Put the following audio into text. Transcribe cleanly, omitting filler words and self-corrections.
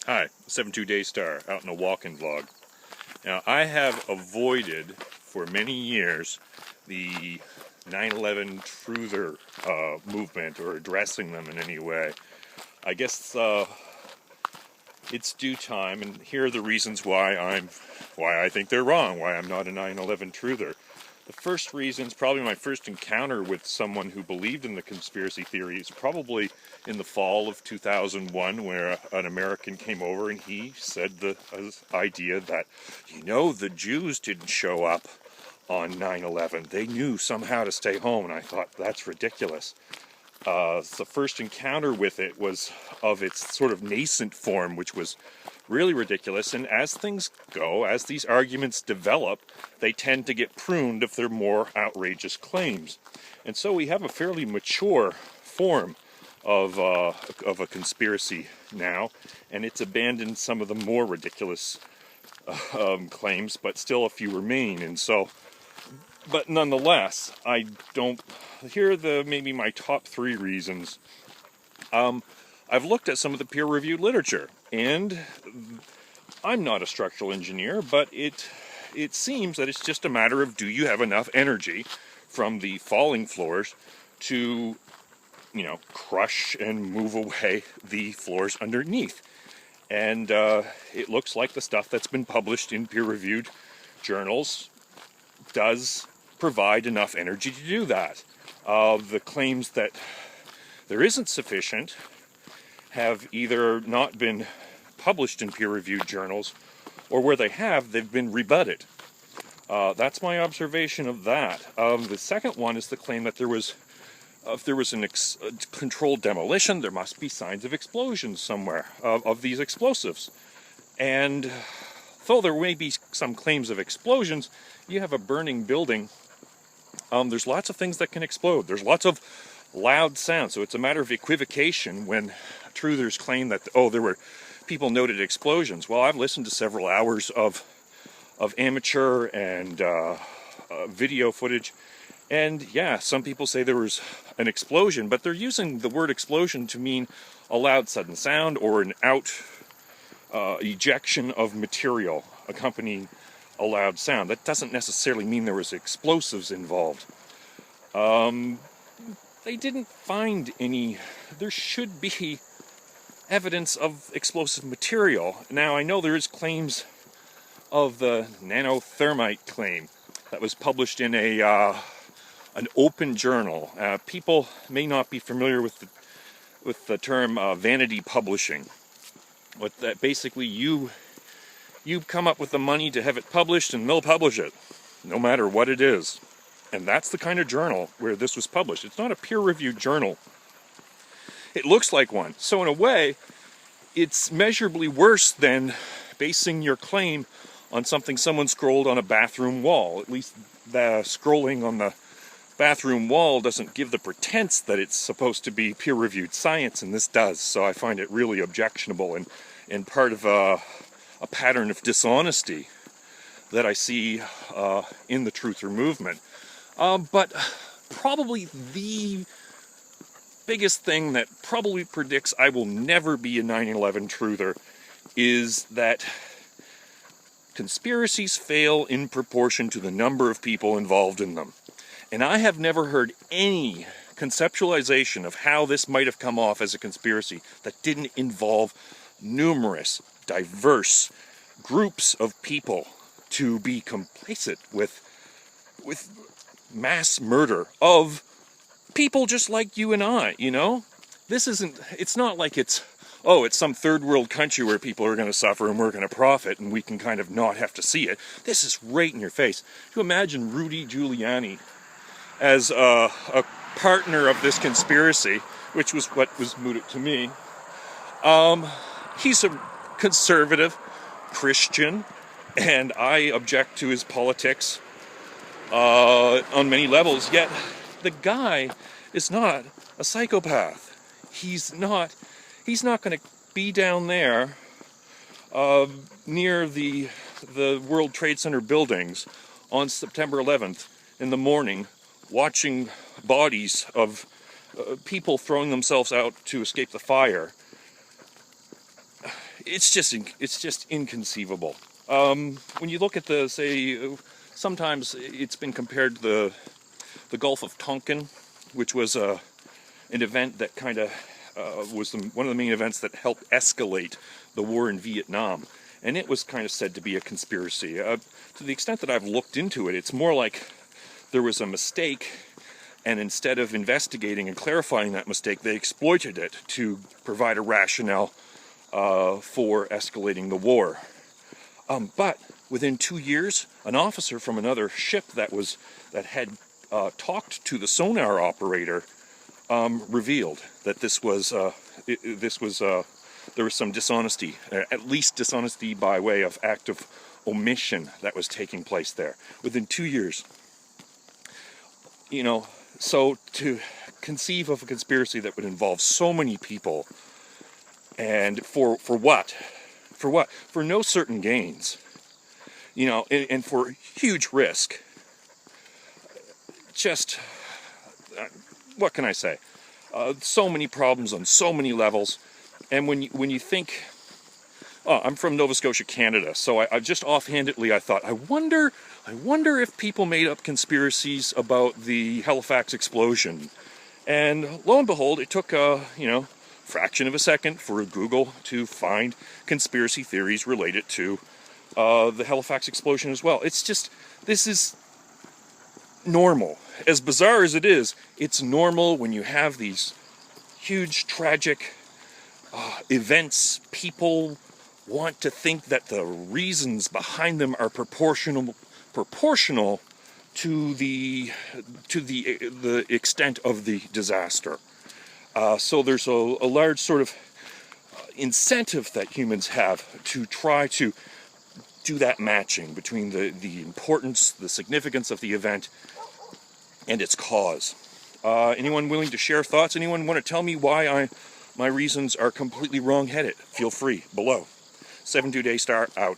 Hi, 72 Daystar, out in a walk-in vlog. Now, I have avoided for many years the 9/11 truther movement or addressing them in any way. I guess it's due time, and here are the reasons why I think they're wrong, why I'm not a 9/11 truther. The first reason, probably my first encounter with someone who believed in the conspiracy theory, is probably in the fall of 2001, where an American came over and he said the idea that, the Jews didn't show up on 9/11. They knew somehow to stay home, and I thought, that's ridiculous. The first encounter with it was of its sort of nascent form, which was really ridiculous. And as things go, as these arguments develop, they tend to get pruned if they're more outrageous claims. And so we have a fairly mature form of a conspiracy now, and it's abandoned some of the more ridiculous claims, but still a few remain. And so, but nonetheless, here are maybe my top three reasons. I've looked at some of the peer-reviewed literature, and I'm not a structural engineer, but it seems that it's just a matter of, do you have enough energy from the falling floors to, crush and move away the floors underneath? And it looks like the stuff that's been published in peer-reviewed journals does provide enough energy to do that. The claims that there isn't sufficient have either not been published in peer-reviewed journals, or where they have, they've been rebutted. That's my observation of that. The second one is the claim that if there was a controlled demolition, there must be signs of explosions somewhere of these explosives. And though there may be some claims of explosions, you have a burning building. There's lots of things that can explode. There's lots of loud sound, so it's a matter of equivocation when truthers claim that, there were people noted explosions. Well, I've listened to several hours of amateur and video footage, and yeah, some people say there was an explosion, but they're using the word explosion to mean a loud sudden sound or an ejection of material accompanying a loud sound. That doesn't necessarily mean there was explosives involved. They didn't find any. There should be evidence of explosive material. Now, I know there is claims of the nanothermite claim that was published in an open journal. People may not be familiar with the term Vanity publishing. But that basically you come up with the money to have it published, and they'll publish it, no matter what it is. And that's the kind of journal where this was published. It's not a peer-reviewed journal. It looks like one. So in a way, it's measurably worse than basing your claim on something someone scrolled on a bathroom wall. At least the scrolling on the bathroom wall doesn't give the pretense that it's supposed to be peer-reviewed science, and this does. So I find it really objectionable and part of a pattern of dishonesty that I see in the truther movement. But probably the biggest thing that probably predicts I will never be a 9/11 truther is that conspiracies fail in proportion to the number of people involved in them. And I have never heard any conceptualization of how this might have come off as a conspiracy that didn't involve numerous, diverse groups of people to be complacent with mass murder of people just like you and I, it's not like it's some third world country where people are going to suffer and we're going to profit and we can kind of not have to see it. This is right in your face. To imagine Rudy Giuliani as a partner of this conspiracy, which was what was mooted to me. He's a conservative Christian, and I object to his politics on many levels, yet the guy is not a psychopath. He's not going to be down there near the World Trade Center buildings on September 11th in the morning, watching bodies of people throwing themselves out to escape the fire. it's just inconceivable. When you look at sometimes it's been compared to the Gulf of Tonkin, which was an event that kind of was one of the main events that helped escalate the war in Vietnam. And it was kind of said to be a conspiracy. To the extent that I've looked into it, it's more like there was a mistake, and instead of investigating and clarifying that mistake, they exploited it to provide a rationale for escalating the war. But within 2 years, an officer from another ship that had talked to the sonar operator revealed that there was some dishonesty, at least dishonesty by way of act of omission that was taking place there within 2 years. So to conceive of a conspiracy that would involve so many people, and for what? For what? For no certain gains, and for huge risk. Just, what can I say? So many problems on so many levels. And when you think, I'm from Nova Scotia, Canada, so I just offhandedly I thought, I wonder if people made up conspiracies about the Halifax explosion. And lo and behold, it took a fraction of a second for Google to find conspiracy theories related to the Halifax explosion as well. It's just, this is normal. As bizarre as it is, it's normal when you have these huge, tragic events. People want to think that the reasons behind them are proportional to the extent of the disaster. So there's a large sort of incentive that humans have to try to do that matching between the importance, the significance of the event, and its cause. Anyone willing to share thoughts? Anyone want to tell me why my reasons are completely wrong-headed? Feel free, below. 72 Daystar, out.